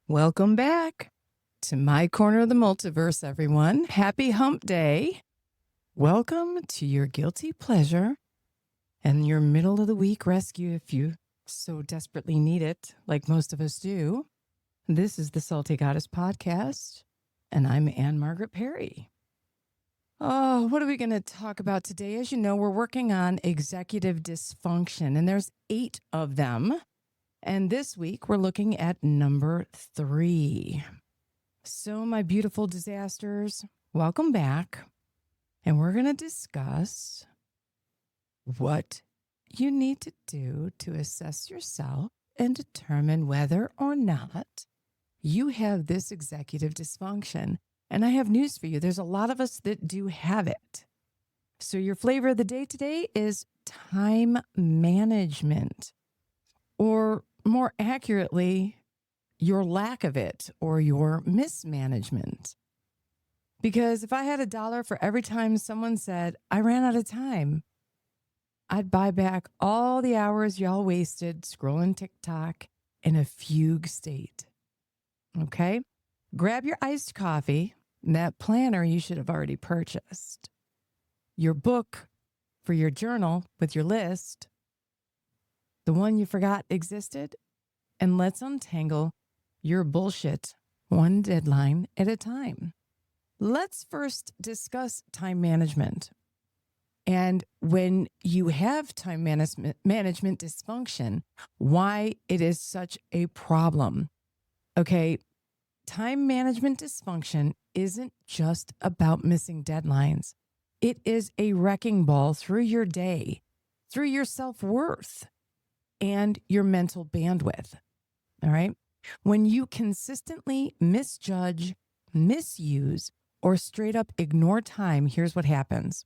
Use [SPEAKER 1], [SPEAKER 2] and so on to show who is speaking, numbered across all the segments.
[SPEAKER 1] Welcome back to my corner of the multiverse, everyone. Happy hump day. Welcome to your guilty pleasure and your middle of the week rescue if you so desperately need it, like most of us do. This is the Salty Goddess Podcast, and I'm Margaret Perry. Oh, what are we going to talk about today? As you know, we're working on executive dysfunction, and there's 8 of them. And this week, we're looking at number 3. So, my beautiful disasters, welcome back. And we're going to discuss what you need to do to assess yourself and determine whether or not you have this executive dysfunction. And I have news for you. There's a lot of us that do have it. So, your flavor of the day today is time management, or more accurately, your lack of it or your mismanagement. Because if I had $1 for every time someone said, I ran out of time, I'd buy back all the hours y'all wasted scrolling TikTok in a fugue state. Okay? Grab your iced coffee, and that planner you should have already purchased, your book for your journal with your list, the one you forgot existed, and let's untangle your bullshit one deadline at a time. Let's first discuss time management. And when you have time management dysfunction, why it is such a problem. Okay, time management dysfunction isn't just about missing deadlines. It is a wrecking ball through your day, through your self-worth, and your mental bandwidth. All right. When you consistently misjudge, misuse, or straight up ignore time, here's what happens.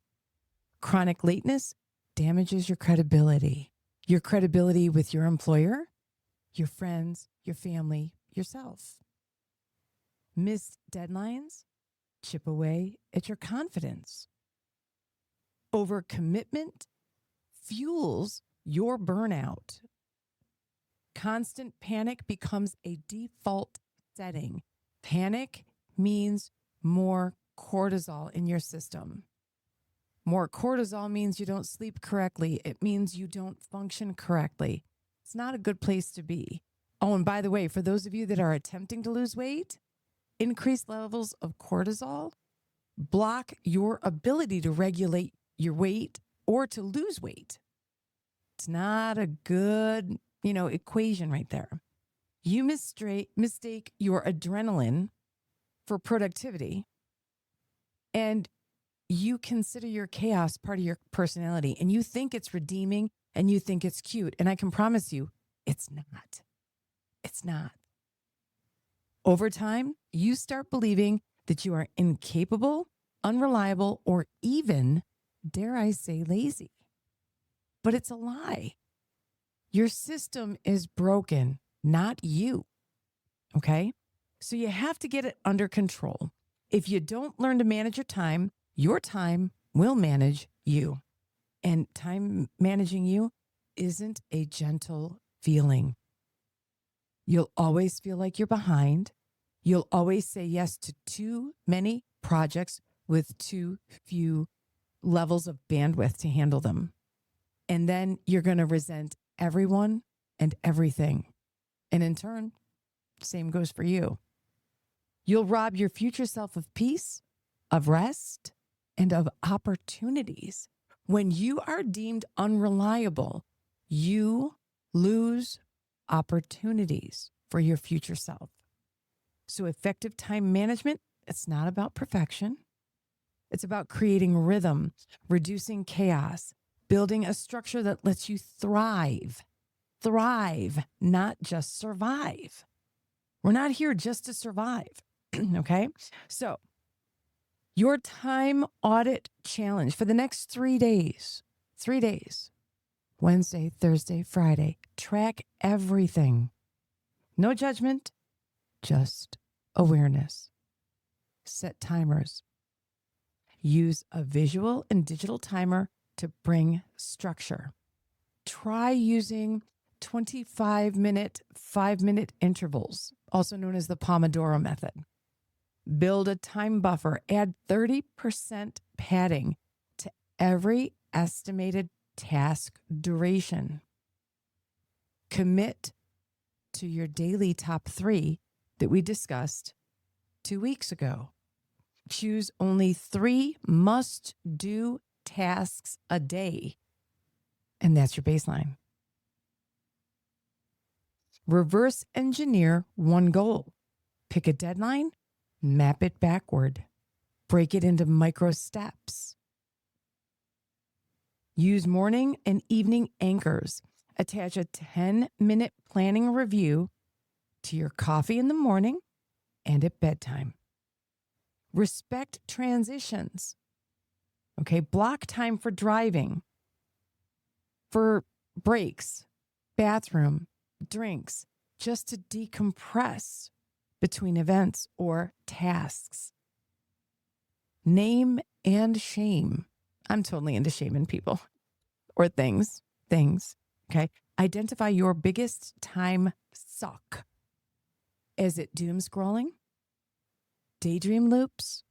[SPEAKER 1] Chronic lateness damages your credibility with your employer, your friends, your family, yourself. Missed deadlines chip away at your confidence. Overcommitment fuels your burnout. Constant panic becomes a default setting. Panic means more cortisol in your system. More cortisol means you don't sleep correctly. It means you don't function correctly. It's not a good place to be. Oh, and by the way, for those of you that are attempting to lose weight, increased levels of cortisol block your ability to regulate your weight or to lose weight. It's not a good, equation right there. You mistake your adrenaline for productivity, and you consider your chaos part of your personality, and you think it's redeeming and you think it's cute. And I can promise you, it's not. It's not. Over time, you start believing that you are incapable, unreliable, or even, dare I say, lazy. But it's a lie. Your system is broken, not you. Okay? So you have to get it under control. If you don't learn to manage your time will manage you. And time managing you isn't a gentle feeling. You'll always feel like you're behind. You'll always say yes to too many projects with too few levels of bandwidth to handle them. And then you're going to resent everyone and everything. And in turn, same goes for you. You'll rob your future self of peace, of rest, and of opportunities. When you are deemed unreliable, you lose opportunities for your future self. So effective time management, it's not about perfection. It's about creating rhythm, reducing chaos, building a structure that lets you thrive, not just survive. We're not here just to survive, okay? So your time audit challenge for the next 3 days, Wednesday, Thursday, Friday, track everything. No judgment, just awareness. Set timers. Use a visual and digital timer to bring structure. Try using 25-minute, 5-minute intervals, also known as the Pomodoro method. Build a time buffer. Add 30% padding to every estimated task duration. Commit to your daily top 3 that we discussed 2 weeks ago. Choose only 3 must-do tasks a day, and that's your baseline. Reverse engineer one goal. Pick a deadline, map it backward, break it into micro steps. Use morning and evening anchors. Attach a 10-minute planning review to your coffee in the morning and at bedtime. Respect transitions. Okay, block time for driving, for breaks, bathroom, drinks, just to decompress between events or tasks. Name and shame. I'm totally into shaming people or things. Okay. Identify your biggest time suck. Is it doom scrolling? Daydream loops?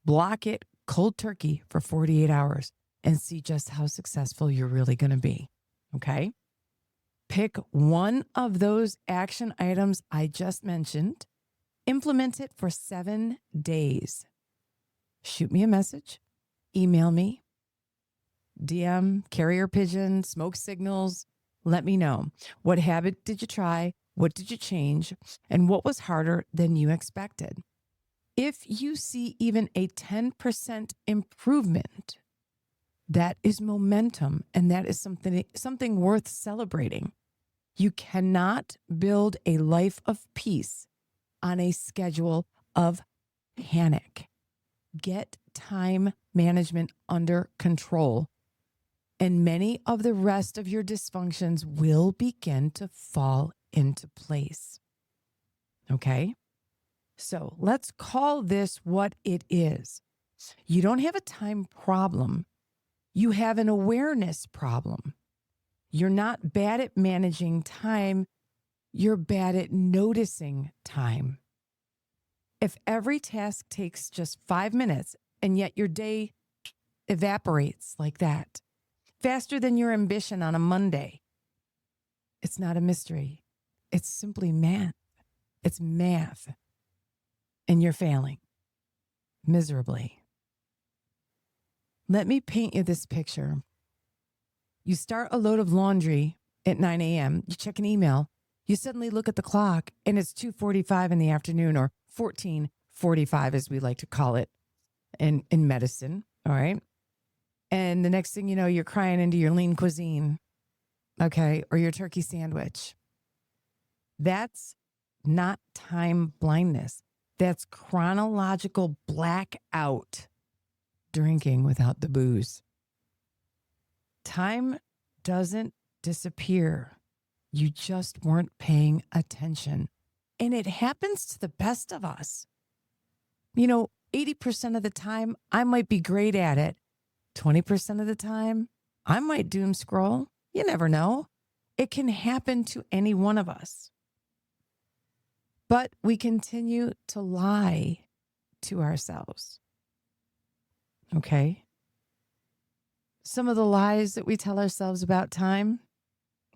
[SPEAKER 1] Block it cold turkey for 48 hours and see just how successful you're really going to be. Okay. Pick one of those action items I just mentioned. Implement it for 7 days. Shoot me a message. Email me. DM, carrier pigeon, smoke signals. Let me know. What habit did you try? What did you change? And what was harder than you expected? If you see even a 10% improvement, that is momentum, and that is something worth celebrating. You cannot build a life of peace on a schedule of panic. Get time management under control, and many of the rest of your dysfunctions will begin to fall into place. Okay? So let's call this what it is. You don't have a time problem. You have an awareness problem. You're not bad at managing time. You're bad at noticing time. If every task takes just 5 minutes and yet your day evaporates like that, faster than your ambition on a Monday, it's not a mystery. It's simply math. It's math. And you're failing miserably. Let me paint you this picture. You start a load of laundry at 9 a.m. You check an email. You suddenly look at the clock and it's 2:45 in the afternoon, or 14:45 as we like to call it in medicine. All right. And the next thing you know, you're crying into your lean cuisine. Okay. Or your turkey sandwich. That's not time blindness. That's chronological blackout drinking without the booze. Time doesn't disappear. You just weren't paying attention. And it happens to the best of us. 80% of the time, I might be great at it. 20% of the time, I might doom scroll. You never know. It can happen to any one of us. But we continue to lie to ourselves. Okay? Some of the lies that we tell ourselves about time,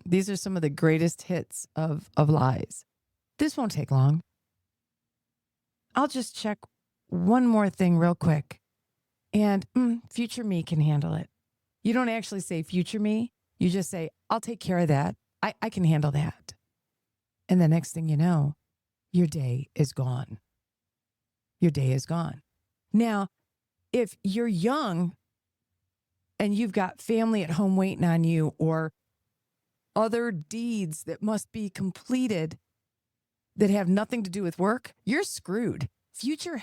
[SPEAKER 1] these are some of the greatest hits of lies. This won't take long. I'll just check one more thing real quick. And future me can handle it. You don't actually say future me. You just say, I'll take care of that. I can handle that. And the next thing you know, your day is gone. Your day is gone. Now, if you're young and you've got family at home waiting on you, or other deeds that must be completed that have nothing to do with work, you're screwed. Future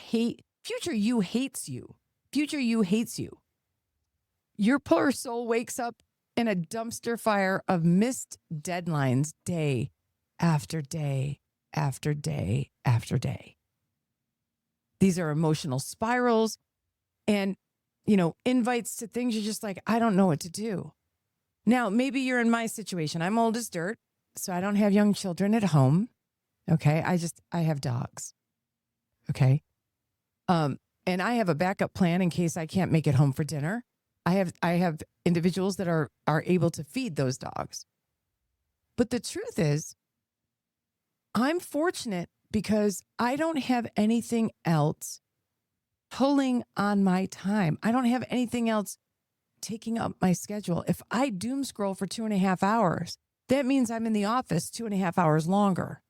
[SPEAKER 1] you hates you. Future you hates you. Your poor soul wakes up in a dumpster fire of missed deadlines day after day after day after day. These are emotional spirals and, invites to things you're just like, I don't know what to do. Now, maybe you're in my situation. I'm old as dirt, so I don't have young children at home. Okay. I have dogs. Okay. And I have a backup plan in case I can't make it home for dinner. I have individuals that are able to feed those dogs. But the truth is, I'm fortunate because I don't have anything else pulling on my time. I don't have anything else taking up my schedule. If I doom scroll for 2.5 hours, that means I'm in the office 2.5 hours longer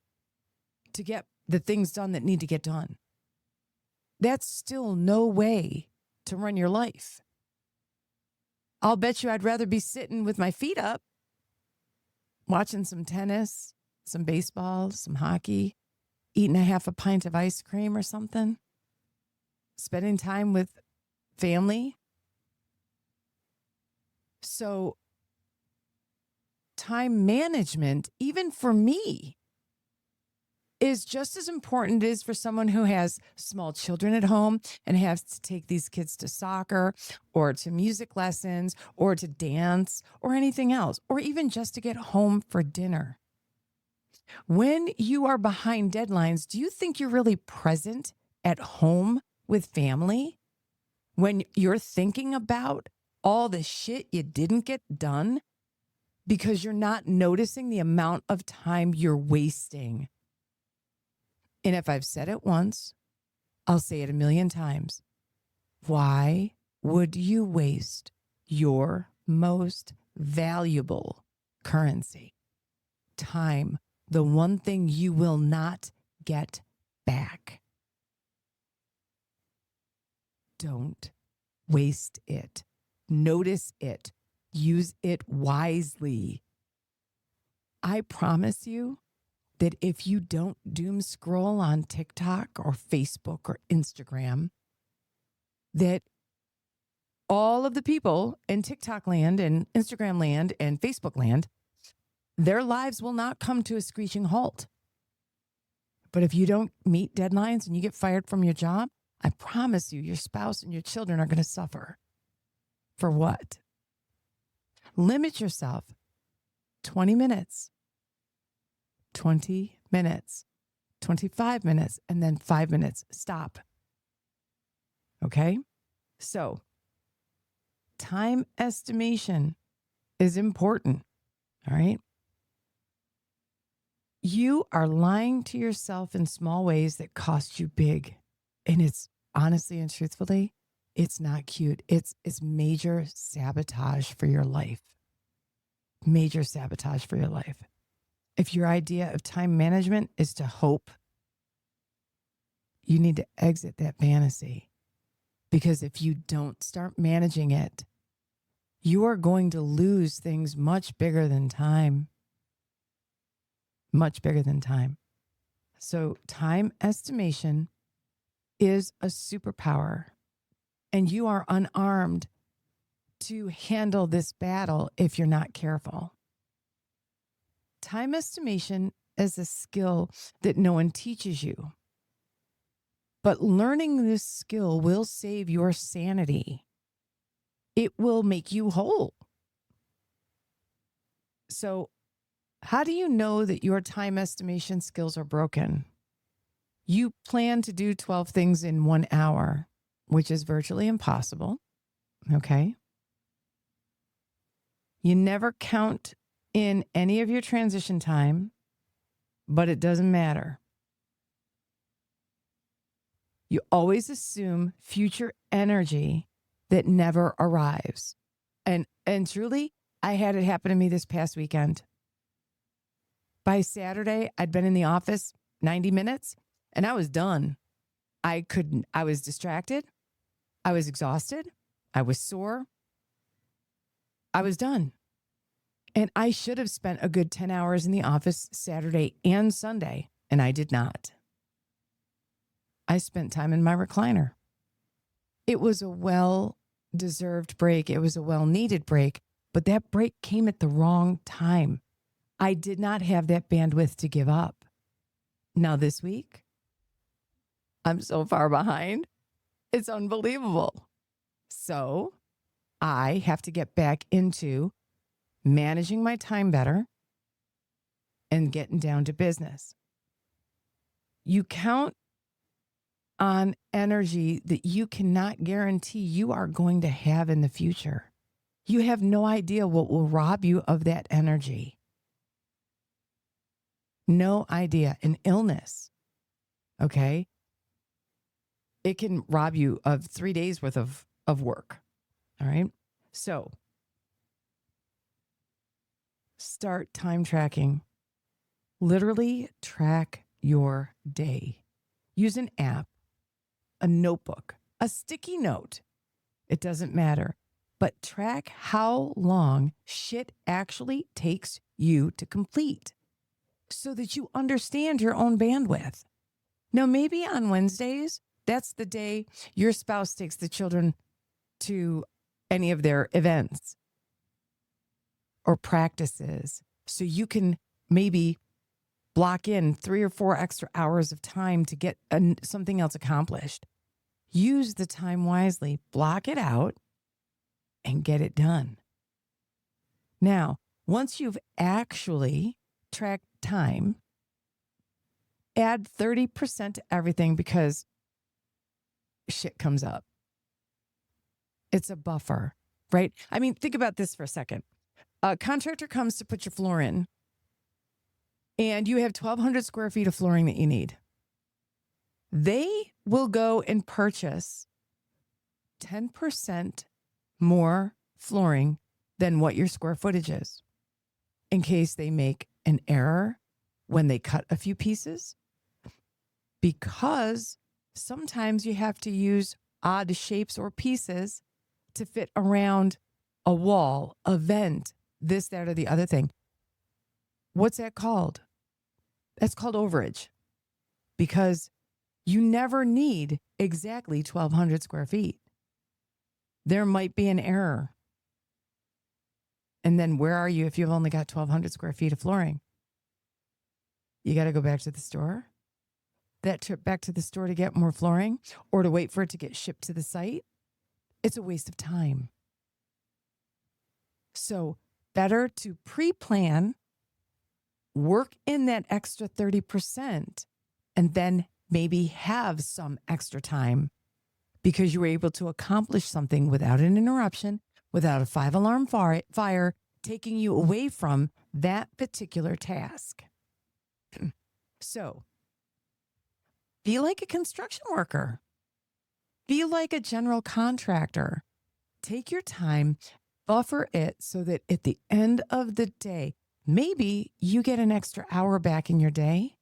[SPEAKER 1] to get the things done that need to get done. That's still no way to run your life. I'll bet you I'd rather be sitting with my feet up, watching some tennis, some baseball, some hockey, eating a half a pint of ice cream or something, spending time with family. So time management, even for me, is just as important as for someone who has small children at home and has to take these kids to soccer or to music lessons or to dance or anything else, or even just to get home for dinner. When you are behind deadlines, do you think you're really present at home with family? When you're thinking about all the shit you didn't get done because you're not noticing the amount of time you're wasting. And if I've said it once, I'll say it 1,000,000 times. Why would you waste your most valuable currency, time, the one thing you will not get back? Don't waste it. Notice it. Use it wisely. I promise you that if you don't doom scroll on TikTok or Facebook or Instagram, that all of the people in TikTok land and Instagram land and Facebook land, their lives will not come to a screeching halt. But if you don't meet deadlines and you get fired from your job, I promise you, your spouse and your children are going to suffer. For what? Limit yourself 20 minutes. 20 minutes, 25 minutes, and then 5 minutes. Stop. Okay? So, time estimation is important. All right? You are lying to yourself in small ways that cost you big. And it's honestly and truthfully, it's not cute. It's major sabotage for your life. Major sabotage for your life. If your idea of time management is to hope, you need to exit that fantasy. Because if you don't start managing it, you are going to lose things much bigger than time. Much bigger than time. So time estimation is a superpower. And you are unarmed to handle this battle if you're not careful. Time estimation is a skill that no one teaches you. But learning this skill will save your sanity. It will make you whole. So, how do you know that your time estimation skills are broken? You plan to do 12 things in 1 hour, which is virtually impossible. Okay? You never count in any of your transition time, but it doesn't matter. You always assume future energy that never arrives. And truly, I had it happen to me this past weekend. By Saturday, I'd been in the office 90 minutes and I was done. I was distracted. I was exhausted. I was sore. I was done. And I should have spent a good 10 hours in the office Saturday and Sunday, and I did not. I spent time in my recliner. It was a well-deserved break. It was a well-needed break, but that break came at the wrong time. I did not have that bandwidth to give up. Now this week, I'm so far behind. It's unbelievable. So I have to get back into managing my time better, and getting down to business. You count on energy that you cannot guarantee you are going to have in the future. You have no idea what will rob you of that energy. No idea. An illness, okay? It can rob you of 3 days worth of work, all right? So start time tracking. Literally track your day. Use an app, a notebook, a sticky note. It doesn't matter. But track how long shit actually takes you to complete so that you understand your own bandwidth. Now, maybe on Wednesdays, that's the day your spouse takes the children to any of their events or practices. So you can maybe block in 3 or 4 extra hours of time to get something else accomplished. Use the time wisely, block it out, and get it done. Now, once you've actually tracked time, add 30% to everything because shit comes up. It's a buffer, right? I mean, think about this for a second. A contractor comes to put your floor in, and you have 1,200 square feet of flooring that you need. They will go and purchase 10% more flooring than what your square footage is in case they make an error when they cut a few pieces, because sometimes you have to use odd shapes or pieces to fit around a wall, a vent, this, that, or the other thing. What's that called? That's called overage, because you never need exactly 1,200 square feet. There might be an error. And then where are you if you've only got 1,200 square feet of flooring? You got to go back to the store. That trip back to the store to get more flooring or to wait for it to get shipped to the site, it's a waste of time. So better to pre-plan, work in that extra 30%, and then maybe have some extra time because you were able to accomplish something without an interruption, without a 5-alarm fire taking you away from that particular task. So be like a construction worker. Be like a general contractor. Take your time, buffer it so that at the end of the day, maybe you get an extra hour back in your day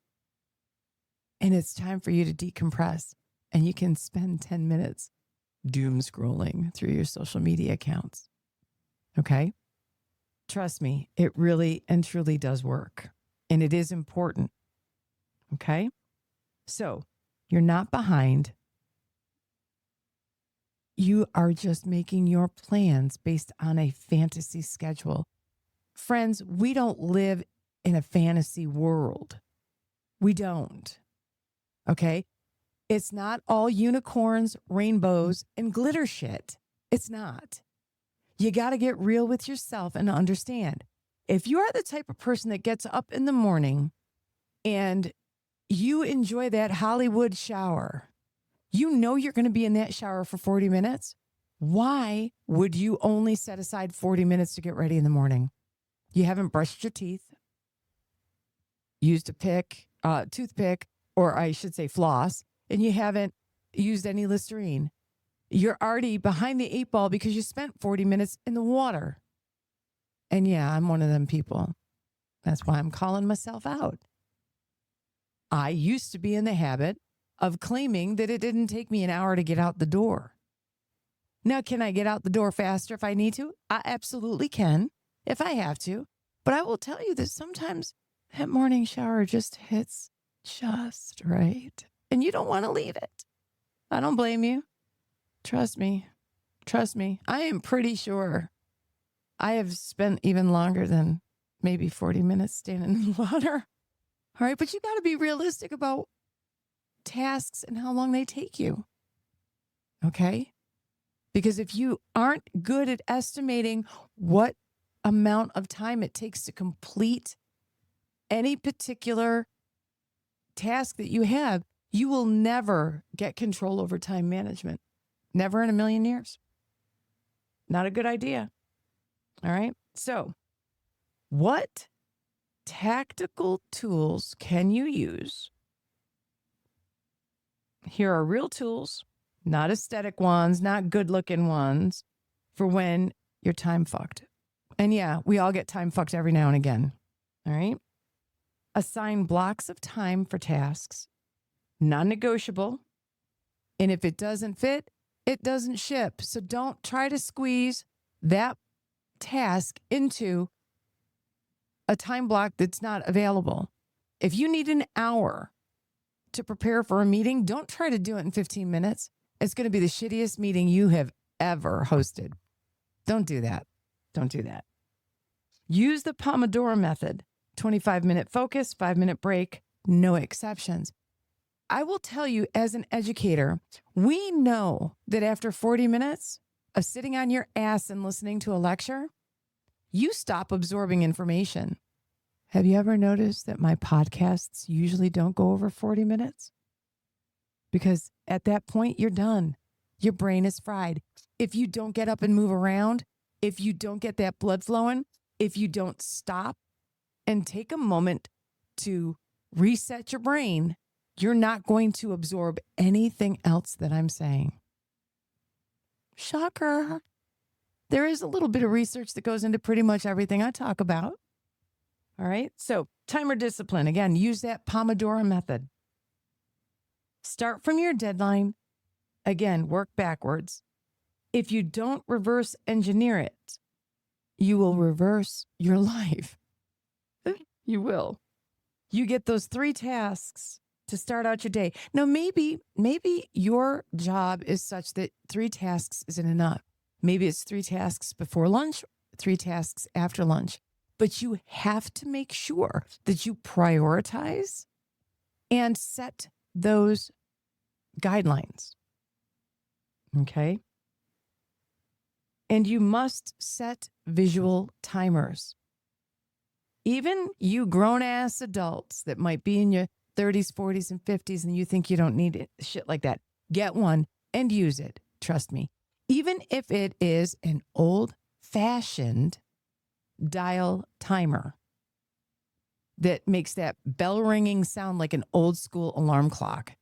[SPEAKER 1] and it's time for you to decompress and you can spend 10 minutes doom scrolling through your social media accounts. Okay? Trust me, it really and truly does work. And it is important. Okay? So you're not behind. You are just making your plans based on a fantasy schedule. Friends, we don't live in a fantasy world. We don't. Okay? It's not all unicorns, rainbows, and glitter shit. It's not. You got to get real with yourself and understand. If you are the type of person that gets up in the morning and you enjoy that Hollywood shower, you know you're going to be in that shower for 40 minutes. Why would you only set aside 40 minutes to get ready in the morning? You haven't brushed your teeth, used a toothpick, or I should say floss, and you haven't used any Listerine. You're already behind the 8 ball because you spent 40 minutes in the water. And yeah, I'm one of them people. That's why I'm calling myself out. I used to be in the habit of claiming that it didn't take me an hour to get out the door. Now, can I get out the door faster if I need to? I absolutely can, if I have to. But I will tell you that sometimes that morning shower just hits just right. And you don't want to leave it. I don't blame you. Trust me. Trust me. I am pretty sure I have spent even longer than maybe 40 minutes standing in the water. All right. But you got to be realistic about tasks and how long they take you. Okay? Because if you aren't good at estimating what amount of time it takes to complete any particular task that you have, you will never get control over time management. Never in a million years. Not a good idea. All right. So, what tactical tools can you use? Here are real tools, not aesthetic ones, not good looking ones, for when you're time fucked. And yeah, we all get time fucked every now and again. All right. Assign blocks of time for tasks, non-negotiable. And if it doesn't fit, it doesn't ship. So don't try to squeeze that task into a time block that's not available. If you need an hour to prepare for a meeting, don't try to do it in 15 minutes. It's going to be the shittiest meeting you have ever hosted. Don't do that. Don't do that. Use the Pomodoro method. 25-minute focus, 5-minute break, no exceptions. I will tell you, as an educator, we know that after 40 minutes of sitting on your ass and listening to a lecture, you stop absorbing information. Have you ever noticed that my podcasts usually don't go over 40 minutes? Because at that point, you're done. Your brain is fried. If you don't get up and move around, if you don't get that blood flowing, if you don't stop and take a moment to reset your brain, you're not going to absorb anything else that I'm saying. Shocker. There is a little bit of research that goes into pretty much everything I talk about. All right. So timer discipline. Again, use that Pomodoro method. Start from your deadline. Again, work backwards. If you don't reverse engineer it, you will reverse your life. You will. You get those 3 tasks to start out your day. Now, maybe your job is such that 3 tasks isn't enough. Maybe it's 3 tasks before lunch, 3 tasks after lunch. But you have to make sure that you prioritize and set those guidelines. Okay? And you must set visual timers. Even you grown-ass adults that might be in your 30s, 40s, and 50s, and you think you don't need it, shit like that, get one and use it. Trust me. Even if it is an old-fashioned dial timer that makes that bell ringing sound like an old-school alarm clock.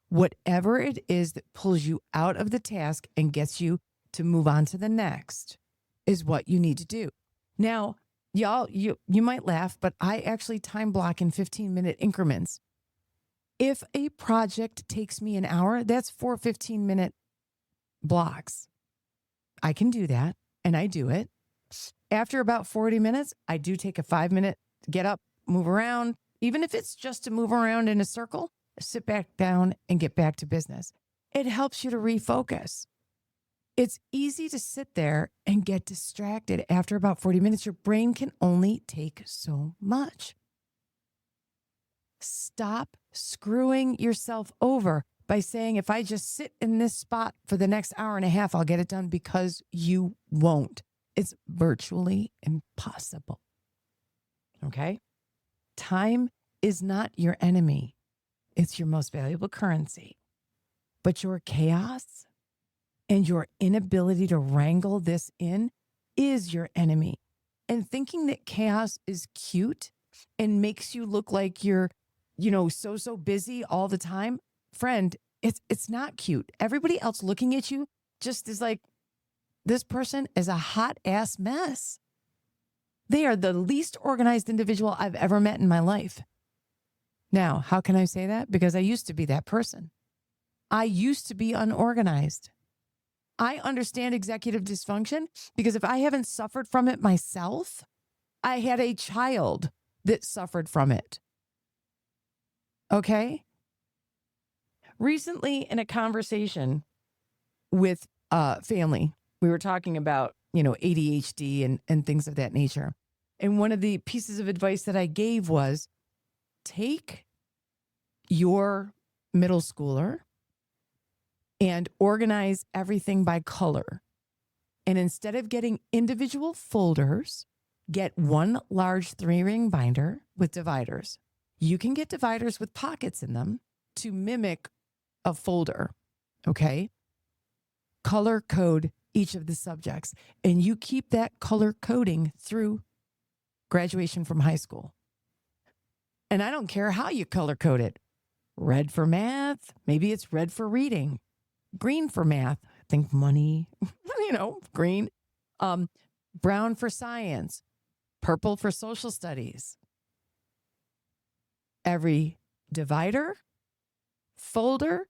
[SPEAKER 1] Whatever it is that pulls you out of the task and gets you to move on to the next is what you need to do. Now, y'all, you might laugh, but I actually time block in 15-minute increments. If a project takes me an hour, that's 4 15-minute blocks. I can do that, and I do it. After about 40 minutes, I do take a 5-minute get up, move around. Even if it's just to move around in a circle, sit back down and get back to business. It helps you to refocus. It's easy to sit there and get distracted. After about 40 minutes, your brain can only take so much. Stop screwing yourself over by saying, if I just sit in this spot for the next hour and a half, I'll get it done, because you won't. It's virtually impossible. Okay? Time is not your enemy. It's your most valuable currency. But your chaos and your inability to wrangle this in is your enemy. And thinking that chaos is cute and makes you look like you're, so busy all the time, friend, it's not cute. Everybody else looking at you just is like, this person is a hot ass mess. They are the least organized individual I've ever met in my life. Now, how can I say that? Because I used to be that person. I used to be unorganized. I understand executive dysfunction because if I haven't suffered from it myself, I had a child that suffered from it. Okay? Recently, in a conversation with family, we were talking about, ADHD and things of that nature. And one of the pieces of advice that I gave was, take your middle schooler and organize everything by color. And instead of getting individual folders, get one large 3-ring binder with dividers. You can get dividers with pockets in them to mimic a folder, okay? Color code each of the subjects, and you keep that color coding through graduation from high school. And I don't care how you color code it. Red for math, maybe it's red for reading. Green for math, think money, green. Brown for science, purple for social studies. Every divider, folder,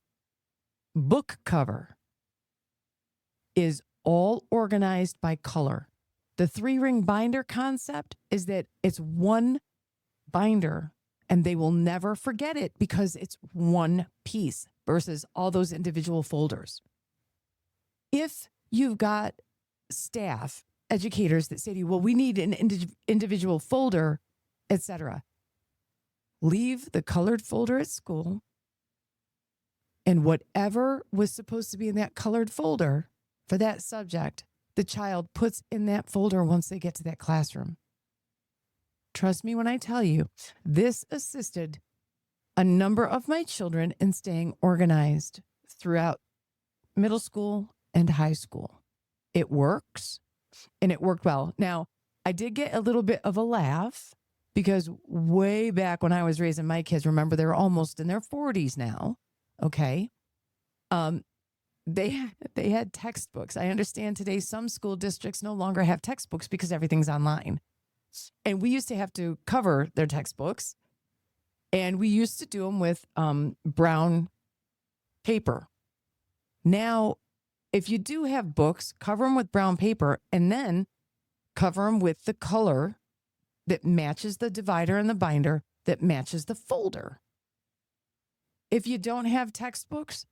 [SPEAKER 1] book cover is all organized by color. The 3-ring binder concept is that it's one binder and they will never forget it because it's one piece versus all those individual folders. If you've got staff, educators that say to you, well, we need an individual folder, etc., leave the colored folder at school, and whatever was supposed to be in that colored folder for that subject, the child puts in that folder once they get to that classroom. Trust me when I tell you, this assisted a number of my children in staying organized throughout middle school and high school. It works, and it worked well. Now, I did get a little bit of a laugh because way back when I was raising my kids, remember, they're almost in their 40s now, okay? They had textbooks. I understand today some school districts no longer have textbooks because everything's online. And we used to have to cover their textbooks, and we used to do them with brown paper. Now, if you do have books, cover them with brown paper and then cover them with the color that matches the divider and the binder that matches the folder. If you don't have textbooks,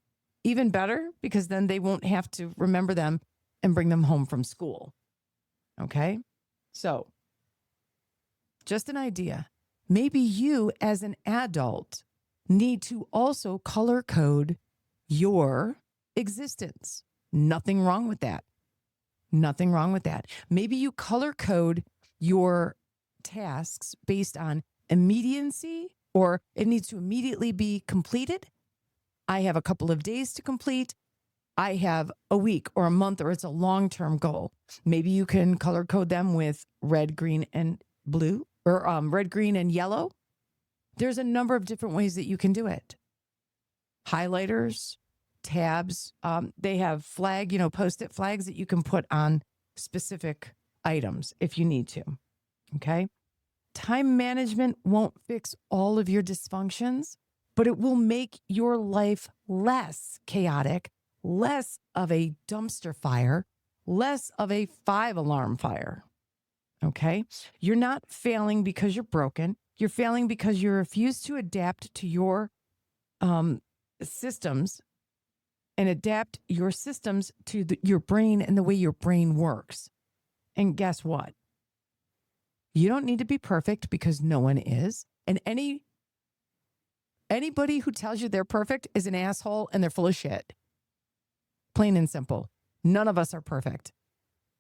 [SPEAKER 1] even better, because then they won't have to remember them and bring them home from school. Okay? So, just an idea. Maybe you as an adult need to also color code your existence. Nothing wrong with that. Nothing wrong with that. Maybe you color code your tasks based on immediacy, or it needs to immediately be completed. I have a couple of days to complete. I have a week or a month, or it's a long-term goal. Maybe you can color code them with red, green, and blue, or red, green, and yellow. There's a number of different ways that you can do it. Highlighters, tabs. They have Post-it flags that you can put on specific items if you need to. Okay. Time management won't fix all of your dysfunctions, but it will make your life less chaotic, less of a dumpster fire, less of a 5-alarm fire. Okay. You're not failing because you're broken. You're failing because you refuse to adapt to your systems and adapt your systems to your brain and the way your brain works. And guess what? You don't need to be perfect because no one is. And anybody who tells you they're perfect is an asshole and they're full of shit. Plain and simple. None of us are perfect.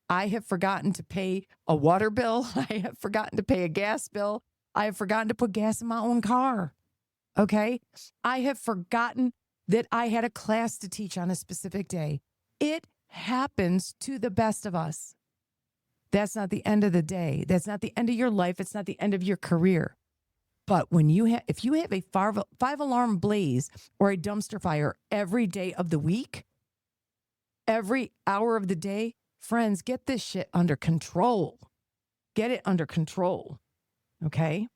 [SPEAKER 1] I have forgotten to pay a water bill. I have forgotten to pay a gas bill. I have forgotten to put gas in my own car. Okay? I have forgotten that I had a class to teach on a specific day. It happens to the best of us. That's not the end of the day. That's not the end of your life. It's not the end of your career. But if you have a 5-alarm blaze or a dumpster fire every day of the week, every hour of the day, friends, get this shit under control. Get it under control. Okay?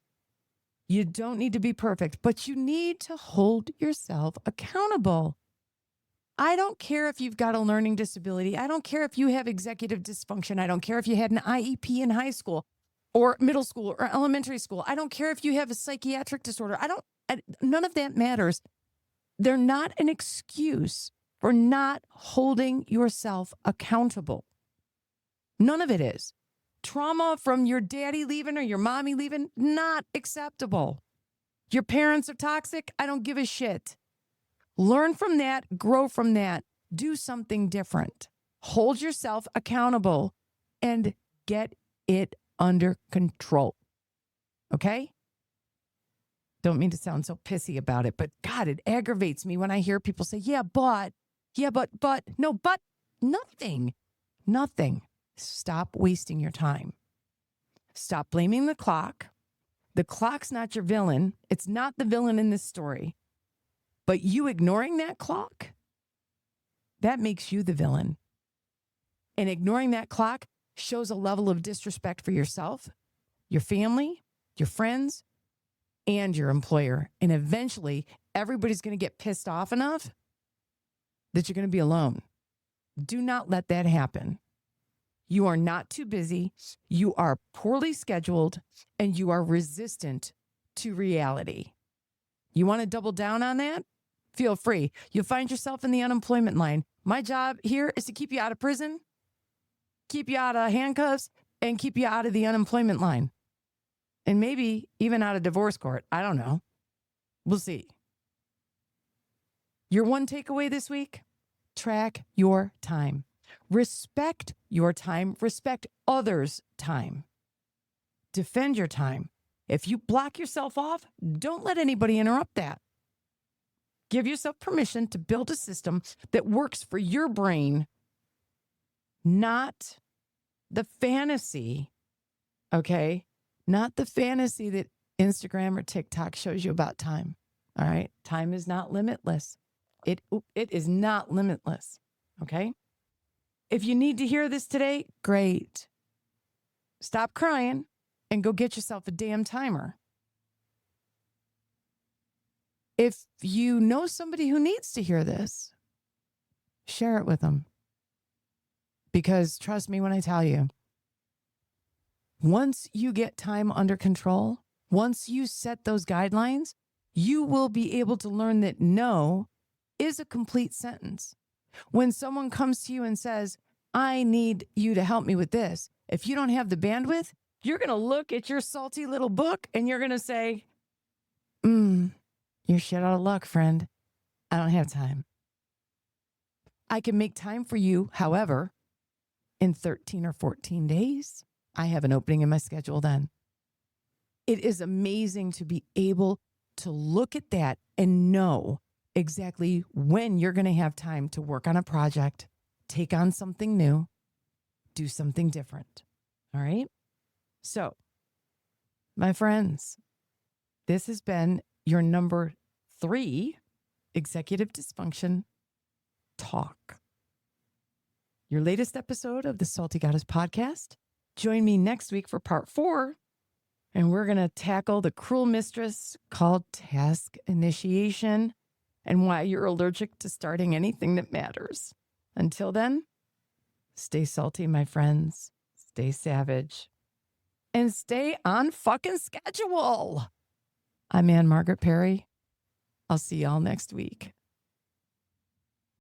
[SPEAKER 1] You don't need to be perfect, but you need to hold yourself accountable. I don't care if you've got a learning disability. I don't care if you have executive dysfunction. I don't care if you had an IEP in high school or middle school or elementary school. I don't care if you have a psychiatric disorder. None of that matters. They're not an excuse for not holding yourself accountable. None of it is. Trauma from your daddy leaving or your mommy leaving, not acceptable. Your parents are toxic, I don't give a shit. Learn from that, grow from that, do something different. Hold yourself accountable and get it under control. Okay? Don't mean to sound so pissy about it, but God, it aggravates me when I hear people say, but, no, but nothing. Stop wasting your time. Stop blaming the clock. The clock's not your villain. It's not the villain in this story. But you ignoring that clock, that makes you the villain. And ignoring that clock shows a level of disrespect for yourself, your family, your friends, and your employer. And eventually, everybody's going to get pissed off enough that you're going to be alone. Do not let that happen. You are not too busy. You are poorly scheduled, and you are resistant to reality. You want to double down on that? Feel free. You'll find yourself in the unemployment line. My job here is to keep you out of prison, keep you out of handcuffs, and keep you out of the unemployment line. And maybe even out of divorce court. I don't know. We'll see. Your one takeaway this week: track your time. Respect your time. Respect others' time. Defend your time. If you block yourself off, don't let anybody interrupt that. Give yourself permission to build a system that works for your brain, not the fantasy, okay? Not the fantasy that Instagram or TikTok shows you about time, all right? Time is not limitless. It is not limitless, okay? If you need to hear this today, great. Stop crying and go get yourself a damn timer. If you know somebody who needs to hear this, share it with them. Because trust me when I tell you, once you get time under control, once you set those guidelines, you will be able to learn that no is a complete sentence. When someone comes to you and says, I need you to help me with this, if you don't have the bandwidth, you're going to look at your salty little book and you're going to say, you're shit out of luck, friend. I don't have time. I can make time for you, however, in 13 or 14 days. I have an opening in my schedule then. It is amazing to be able to look at that and know exactly when you're going to have time to work on a project, take on something new, do something different. All right? So, my friends, this has been your number 3 executive dysfunction talk. Your latest episode of the Salty Goddess podcast. Join me next week for part 4, and we're going to tackle the cruel mistress called task initiation and why you're allergic to starting anything that matters. Until then, stay salty, my friends. Stay savage. And stay on fucking schedule. I'm Margaret Perry. I'll see y'all next week.